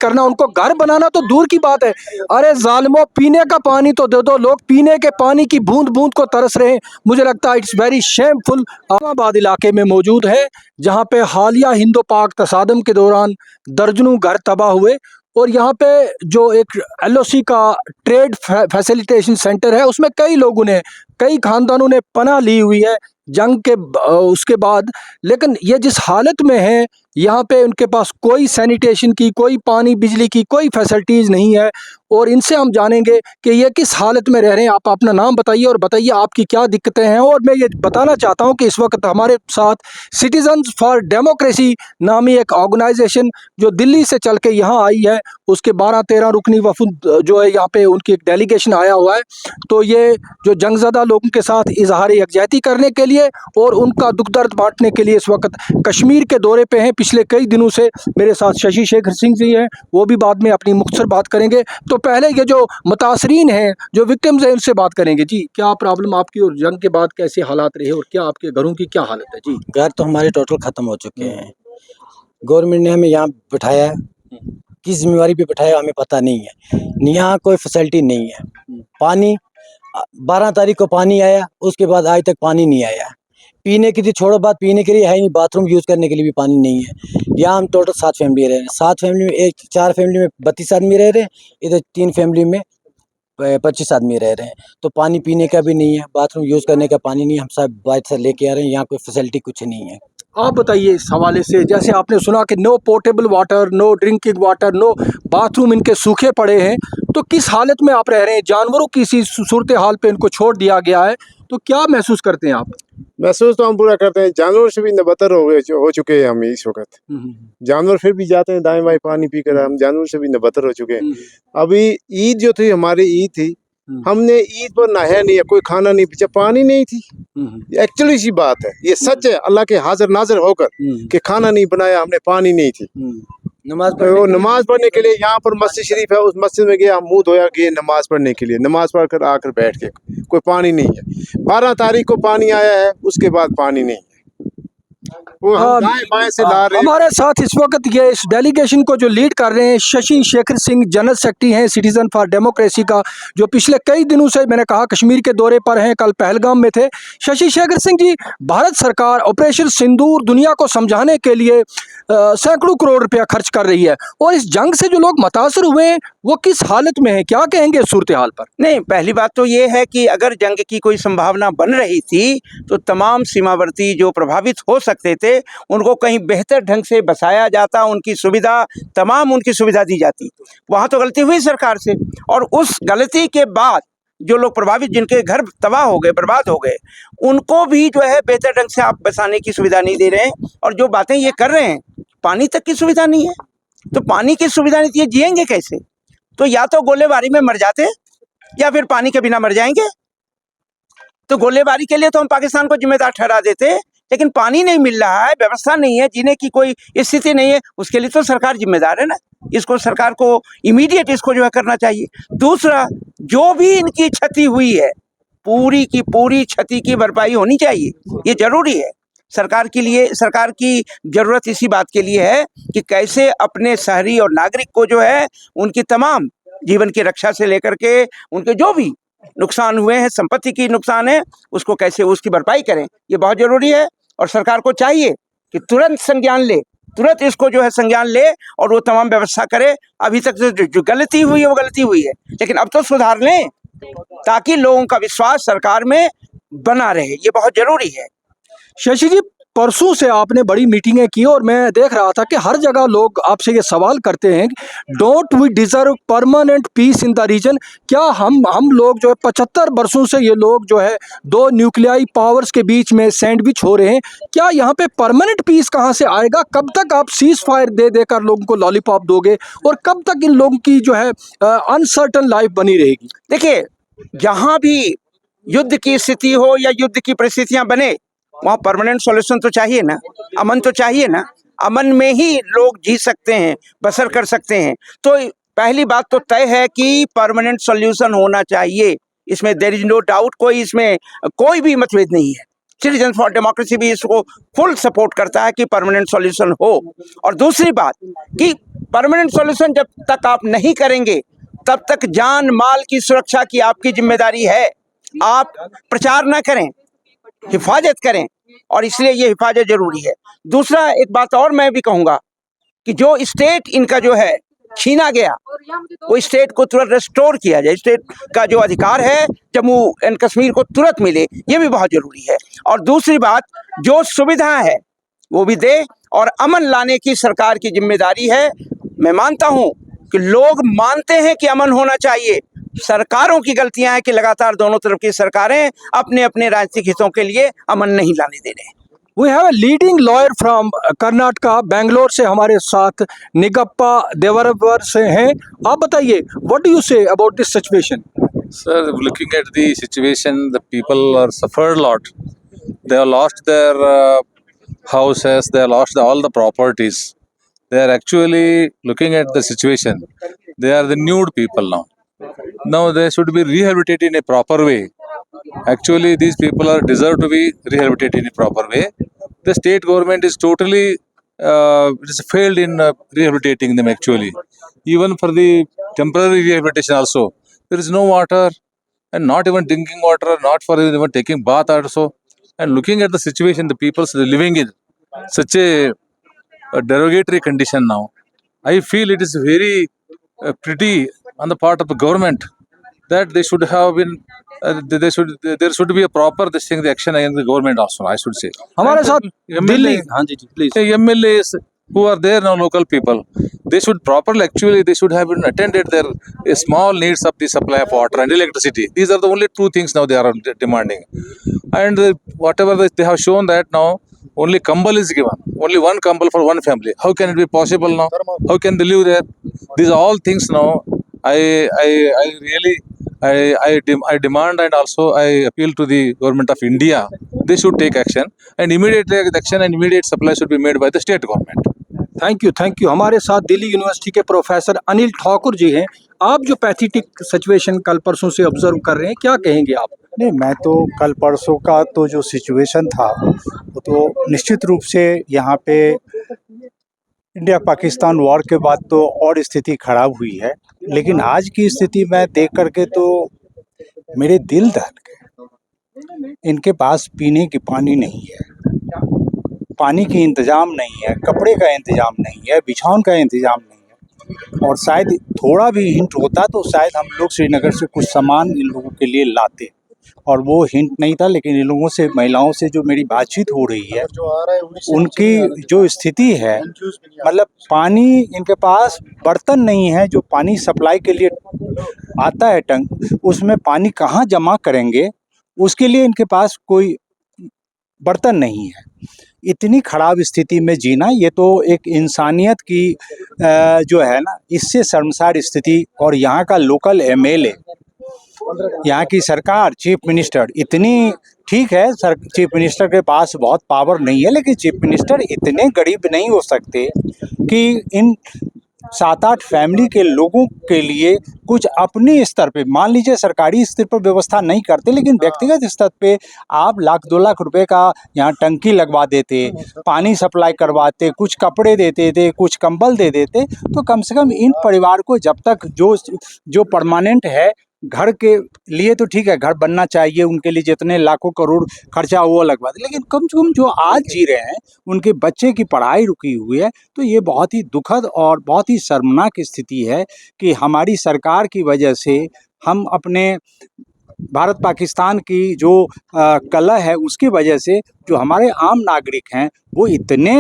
करना, उनको घर बनाना तो दूर की बात है। अरे जालिमो, पीने का पानी तो दे दो। लोग पीने के पानी की बूंद बूंद को तरस रहे हैं। मुझे लगता है इट्स वेरी शेमफुल। इस्लामाबाद इलाके में मौजूद है, जहाँ पे हालिया हिंदो पाक तसादम के दौरान दर्जनों घर तबाह हुए, और यहाँ पे जो एक एलओसी का ट्रेड फैसिलिटेशन सेंटर है, उसमें कई लोगों ने, कई खानदानों ने पनाह ली हुई है जंग के उसके बाद। लेकिन ये जिस हालत में है, यहाँ पे उनके पास कोई सैनिटेशन की, कोई पानी बिजली की कोई फैसिलिटीज़ नहीं है। और इनसे हम जानेंगे कि ये किस हालत में रह रहे हैं। आप अपना नाम बताइए और बताइए आपकी क्या दिक्कतें हैं। और मैं ये बताना चाहता हूँ कि इस वक्त हमारे साथ सिटीजन्स फॉर डेमोक्रेसी नामी एक ऑर्गेनाइजेशन जो दिल्ली से चल के यहाँ आई है, उसके 12-13 रुकनी वफद जो है, यहाँ पे उनकी एक डेलीगेशन आया हुआ है। तो ये जो जंगज़दा लोगों के साथ इजहार यकजहती करने के लिए और उनका दुख दर्द बांटने के लिए इस वक्त कश्मीर के दौरे पे हैं पिछले कई दिनों से। मेरे साथ शशि शेखर सिंह जी हैं, वो भी बाद में अपनी मुख्तसर बात करेंगे। तो पहले ये जो मुतासरीन हैं, जो विक्टिम्स हैं, उनसे बात करेंगे। जी, क्या प्रॉब्लम आपकी, और जंग के बाद कैसे हालात रहे, और क्या आपके घरों की क्या हालत है? जी, घर तो हमारे टोटल ख़त्म हो चुके हैं। गवर्नमेंट ने हमें यहाँ बिठाया है, किस जिम्मेवारी पे बिठाया हमें पता नहीं है। यहाँ कोई फैसिलिटी नहीं है। पानी 12 तारीख को पानी आया, उसके बाद आज तक पानी नहीं आया। पीने की तो छोड़ो बात, पीने के लिए है नहीं, बाथरूम यूज़ करने के लिए भी पानी नहीं है। यहाँ हम टोटल 7 फैमिली रह रहे हैं। 7 फैमिली में 4 फैमिली में 32 आदमी रह रहे हैं, इधर 3 फैमिली में 25 आदमी रह रहे हैं। तो पानी पीने का भी नहीं है, बाथरूम यूज़ करने का पानी नहीं है। हम सब बाहर से लेके आ रहे हैं, यहाँ कोई फैसिलिटी कुछ नहीं है। आप बताइए इस हवाले से। जैसे आपने सुना कि no portable water, no drinking water, no bathroom इनके सूखे पड़े हैं, तो किस हालत में आप रह रहे हैं? जानवरों की इसी सूरत हाल पे इनको छोड़ दिया गया है, तो क्या महसूस करते हैं आप? महसूस तो हम पूरा करते हैं। जानवर से भी नबतर हो चुके हैं हम इस वक्त। जानवर फिर भी जाते हैं दाएं बाएं पानी पीकर, हम जानवर से भी नबतर हो चुके हैं। अभी ईद जो थी, हमारी ईद थी, हमने ईद पर नहाया नहीं है, कोई खाना नहीं पीछा, पानी नहीं थी। एक्चुअली सी बात है, ये सच है, अल्लाह के हाजिर नाजिर होकर कि खाना नहीं बनाया हमने, पानी नहीं थी। नमाज पढ़ने के लिए यहाँ पर मस्जिद शरीफ है, उस मस्जिद में गया, मुंह धोया, गए नमाज पढ़ने के लिए, नमाज पढ़कर आकर बैठ के, कोई पानी नहीं है। 12 तारीख को पानी आया है, उसके बाद पानी नहीं है। वो हम दाएं बाएं से ला रहे हैं। हमारे साथ इस वक्त ये इस डेलीगेशन को जो लीड कर रहे हैं शशि शेखर सिंह, जनरल सेक्रेटरी हैं सिटीजन फॉर डेमोक्रेसी का, जो पिछले कई दिनों से, मैंने कहा, कश्मीर के दौरे पर हैं। कल पहलगाम में थे। शशि शेखर सिंह जी, भारत सरकार ऑपरेशन सिंदूर दुनिया को समझाने के लिए सैकड़ों करोड़ रुपया खर्च कर रही है, और इस जंग से जो लोग मुतासर हुए हैं वो किस हालत में है? क्या कहेंगे सूरत हाल पर? नहीं, पहली बात तो ये है कि अगर जंग की कोई संभावना बन रही थी तो तमाम सीमावर्ती जो प्रभावित हो सकते थे उनको कहीं बेहतर ढंग से बसाया जाता, उनकी सुविधा, तमाम उनकी सुविधा दी जाती। वहाँ तो गलती हुई सरकार से, और उस गलती के बाद जो लोग प्रभावित, जिनके घर तबाह हो गए, बर्बाद हो गए, उनको भी जो है बेहतर ढंग से आप बसाने की सुविधा नहीं दे रहे हैं। और जो बातें ये कर रहे हैं, पानी तक की सुविधा नहीं है, तो पानी की सुविधा नहीं, जिएंगे कैसे? तो या तो गोलेबारी में मर जाते या फिर पानी के बिना मर जाएंगे। तो गोलेबारी के लिए तो हम पाकिस्तान को जिम्मेदार ठहरा देते, लेकिन पानी नहीं मिल रहा है, व्यवस्था नहीं है, जीने की कोई स्थिति नहीं है, उसके लिए तो सरकार जिम्मेदार है ना। इसको सरकार को इमीडिएट इसको जो है करना चाहिए। दूसरा, जो भी इनकी क्षति हुई है, पूरी की पूरी क्षति की भरपाई होनी चाहिए, ये जरूरी है सरकार के लिए। सरकार की जरूरत इसी बात के लिए है कि कैसे अपने शहरी और नागरिक को जो है उनकी तमाम जीवन की रक्षा से लेकर के उनके जो भी नुकसान हुए हैं, संपत्ति की नुकसान है, उसको कैसे उसकी भरपाई करें, ये बहुत जरूरी है। और सरकार को चाहिए कि तुरंत संज्ञान ले, तुरंत इसको जो है संज्ञान ले और वो तमाम व्यवस्था करे। अभी तक जो गलती हुई है वो गलती हुई है, लेकिन अब तो सुधार लें ताकि लोगों का विश्वास सरकार में बना रहे, ये बहुत जरूरी है। शशि जी, परसों से आपने बड़ी मीटिंगें की और मैं देख रहा था कि हर जगह लोग आपसे ये सवाल करते हैं, don't we deserve permanent peace in the region? क्या हम लोग जो है 75 वर्षों से ये लोग जो है दो न्यूक्लियाई पावर्स के बीच में सैंडविच हो रहे हैं, क्या यहाँ पे परमानेंट पीस कहाँ से आएगा? कब तक आप सीज फायर दे देकर लोगों को लॉलीपॉप दोगे, और कब तक इन लोगों की जो है अनसर्टन लाइफ बनी रहेगी? देखिए, जहाँ भी युद्ध की स्थिति हो या युद्ध की परिस्थितियां बने, वहाँ परमानेंट सॉल्यूशन तो चाहिए ना, अमन तो चाहिए ना। अमन में ही लोग जी सकते हैं, बसर कर सकते हैं। तो पहली बात तो तय है कि परमानेंट सॉल्यूशन होना चाहिए, इसमें देयर इज नो डाउट, कोई इसमें कोई भी मतभेद नहीं है। सिटीजन फॉर डेमोक्रेसी भी इसको फुल सपोर्ट करता है कि परमानेंट सॉल्यूशन हो। और दूसरी बात कि परमानेंट सॉल्यूशन जब तक आप नहीं करेंगे तब तक जान माल की सुरक्षा की आपकी जिम्मेदारी है। आप प्रचार ना करें, हिफाजत करें, और इसलिए ये हिफाजत जरूरी है। दूसरा एक बात और मैं भी कहूँगा कि जो स्टेट इनका जो है छीना गया, वो स्टेट को तुरंत रेस्टोर किया जाए। स्टेट का जो अधिकार है जम्मू एंड कश्मीर को तुरंत मिले, ये भी बहुत जरूरी है। और दूसरी बात, जो सुविधा है वो भी दे, और अमन लाने की सरकार की जिम्मेदारी है। मैं मानता हूं कि लोग मानते हैं कि अमन होना चाहिए, सरकारों की गलतियां हैं कि लगातार दोनों तरफ की सरकारें अपने अपने राजनीतिक हितों के लिए अमन नहीं लाने दे रहे हैं। We have a leading lawyer from Karnataka, Bangalore से हमारे साथ निगप्पा देवरवर से हैं। आप बताइए, what do you say about this situation? Sir, looking at the situation, the people are suffered a lot. They have lost their houses, they have lost all the properties. They are actually looking at the situation. They are the nude people now. Now they should be rehabilitated in a proper way. Actually, these people are deserve to be rehabilitated in a proper way. The state government is totally it is failed in rehabilitating them. Actually, even for the temporary rehabilitation also, there is no water and not even drinking water, not for even taking bath also. And looking at the situation, the people are living in such a derogatory condition now. I feel it is very pretty on the part of the government that they should have been there should be a proper this thing, the action against the government also, I should say. हमारे साथ Delhi, MLA, हाँ जी please. MLAs who are there now, local people, they should properly, actually they should have been attended their small needs of the supply of water and electricity. These are the only two things now they are demanding. And whatever they have shown that now only kambal is given, only one kambal for one family. How can it be possible now? How can they live there? These are all things now. I really I demand and also I appeal to the government of India. They should take action, and immediate action and immediate supply should be made by the state government. Thank you, thank you. हमारे साथ Delhi university के professor Anil Thakur ji हैं। आप जो pathetic situation कल परसों से observe कर रहे हैं, क्या कहेंगे आप? नहीं, मैं तो कल परसों का तो जो सिचुएशन था वो तो निश्चित रूप से यहाँ पे इंडिया पाकिस्तान वॉर के बाद तो और स्थिति खराब हुई है, लेकिन आज की स्थिति में देख करके तो मेरे दिल दहल गए। इनके पास पीने की पानी नहीं है, पानी की इंतज़ाम नहीं है, कपड़े का इंतज़ाम नहीं है, बिछावन का इंतज़ाम नहीं है। और शायद थोड़ा भी हिंट होता तो शायद हम लोग श्रीनगर से कुछ सामान इन लोगों के लिए लाते, और वो हिंट नहीं था। लेकिन इन लोगों से, महिलाओं से जो मेरी बातचीत हो रही है, उनकी जो स्थिति है, मतलब पानी इनके पास बर्तन नहीं है, जो पानी सप्लाई के लिए आता है टंक, उसमें पानी कहाँ जमा करेंगे, उसके लिए इनके पास कोई बर्तन नहीं है। इतनी खराब स्थिति में जीना, ये तो एक इंसानियत की जो है ना, इससे शर्मसार स्थिति। और यहाँ का लोकल MLA, यहाँ की सरकार, चीफ मिनिस्टर, इतनी ठीक है, चीफ मिनिस्टर के पास बहुत पावर नहीं है, लेकिन चीफ मिनिस्टर इतने गरीब नहीं हो सकते कि इन 7-8 फैमिली के लोगों के लिए कुछ अपने स्तर पे, मान लीजिए सरकारी स्तर पर व्यवस्था नहीं करते, लेकिन व्यक्तिगत स्तर पे आप लाख 2 लाख रुपए का यहाँ टंकी लगवा देते, पानी सप्लाई करवाते, कुछ कपड़े देते थे, कुछ कंबल दे देते, तो कम से कम इन परिवार को जब तक जो परमानेंट है घर के लिए तो ठीक है, घर बनना चाहिए, उनके लिए जितने लाखों करोड़ खर्चा वो लगवा दे, लेकिन कम से कम जो आज जी रहे हैं, उनके बच्चे की पढ़ाई रुकी हुई है। तो ये बहुत ही दुखद और बहुत ही शर्मनाक स्थिति है कि हमारी सरकार की वजह से हम अपने भारत पाकिस्तान की जो कलह है, उसकी वजह से जो हमारे आम नागरिक हैं वो इतने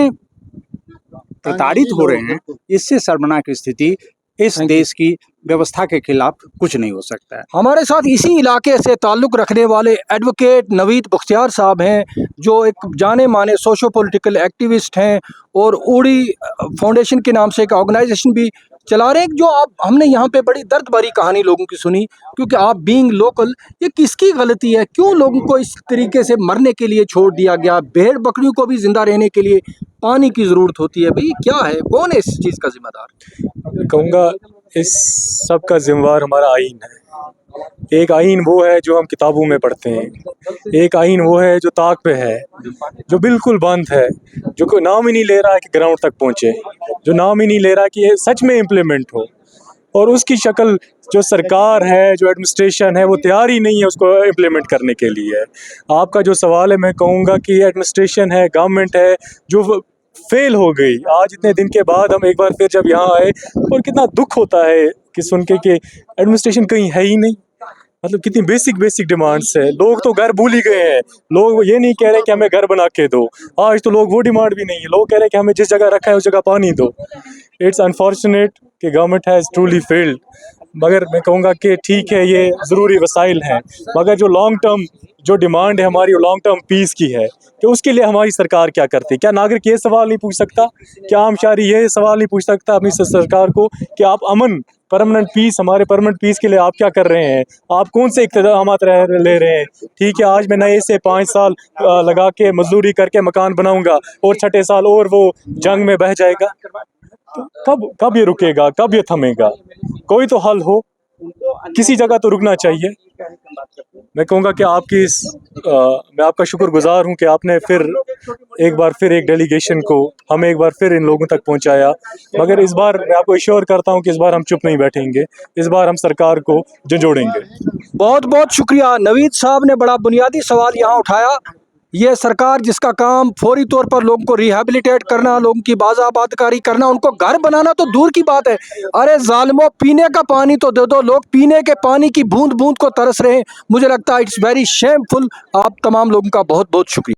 प्रताड़ित हो रहे हैं। इससे शर्मनाक स्थिति इस देश की व्यवस्था के खिलाफ कुछ नहीं हो सकता है। हमारे साथ इसी इलाके से ताल्लुक़ रखने वाले एडवोकेट नवीद बख्तियार साहब हैं, जो एक जाने माने सोशो पॉलिटिकल एक्टिविस्ट हैं और उड़ी फाउंडेशन के नाम से एक ऑर्गेनाइजेशन भी चला रहे हैं। जो आप, हमने यहाँ पे बड़ी दर्द भरी कहानी लोगों की सुनी, क्योंकि आप बीइंग लोकल, ये किसकी गलती है? क्यों लोगों को इस तरीके से मरने के लिए छोड़ दिया गया? भेड़ बकरियों को भी जिंदा रहने के लिए पानी की ज़रूरत होती है। भाई क्या है, कौन है इस चीज़ का जिम्मेदार? कहूँगा इस सब का जिम्मेवार हमारा आइन है। एक आइन वो है जो हम किताबों में पढ़ते हैं, एक आइन वो है जो ताक पे है, जो बिल्कुल बंद है, जो कोई नाम ही नहीं ले रहा है कि ग्राउंड तक पहुँचे, जो नाम ही नहीं ले रहा कि ये सच में इम्प्लीमेंट हो। और उसकी शक्ल जो सरकार है, जो एडमिनिस्ट्रेशन है, वो तैयार ही नहीं है उसको इम्प्लीमेंट करने के लिए। आपका जो सवाल है, मैं कहूँगा कि एडमिनिस्ट्रेशन है, गवर्नमेंट है, जो फेल हो गई। आज इतने दिन के बाद हम एक बार फिर जब यहाँ आए, और कितना दुख होता है कि सुन के कि एडमिनिस्ट्रेशन कहीं है ही नहीं। मतलब कितनी बेसिक डिमांड्स है। लोग तो घर भूल ही गए हैं। लोग ये नहीं कह रहे कि हमें घर बना के दो। आज तो लोग वो डिमांड भी नहीं है। लोग कह रहे हैं कि हमें जिस जगह रखा है उस जगह पानी दो। इट्स अनफॉर्चुनेट कि गवर्नमेंट हैज़ ट्रूली फेल्ड। मगर मैं कहूँगा कि ठीक है, ये ज़रूरी वसाइल हैं, मगर जो लॉन्ग टर्म जो डिमांड है हमारी, वो लॉन्ग टर्म पीस की है कि उसके लिए हमारी सरकार क्या करती है। क्या नागरिक ये सवाल नहीं पूछ सकता? क्या आम शहरी ये सवाल नहीं पूछ सकता अपनी सरकार को कि आप अमन, परमानेंट पीस, हमारे परमानेंट पीस के लिए आप क्या कर रहे हैं? आप कौन से इक़्तिदामात ले रहे हैं? ठीक है, आज मैं नए से 5 साल लगा के मजदूरी करके मकान बनाऊंगा और छठे साल और वो जंग में बह जाएगा। तो कब ये रुकेगा? कब ये थमेगा? कोई तो हल हो, किसी जगह तो रुकना चाहिए। मैं कहूँगा कि मैं आपका शुक्रगुजार हूँ कि आपने फिर एक बार फिर एक डेलीगेशन को हमें एक बार फिर इन लोगों तक पहुँचाया। मगर इस बार मैं आपको एश्योर करता हूँ कि इस बार हम चुप नहीं बैठेंगे। इस बार हम सरकार को झंझोड़ेंगे। बहुत बहुत शुक्रिया। नवीद साहब ने बड़ा बुनियादी सवाल यहाँ उठाया। ये सरकार जिसका काम फौरी तौर पर लोगों को रिहेबिलिटेट करना, लोगों की बाज़ाबादकारी करना, उनको घर बनाना तो दूर की बात है। अरे जालिमों, पीने का पानी तो दे दो। लोग पीने के पानी की बूंद बूंद को तरस रहे हैं। मुझे लगता है इट्स वेरी शेमफुल। आप तमाम लोगों का बहुत बहुत शुक्रिया।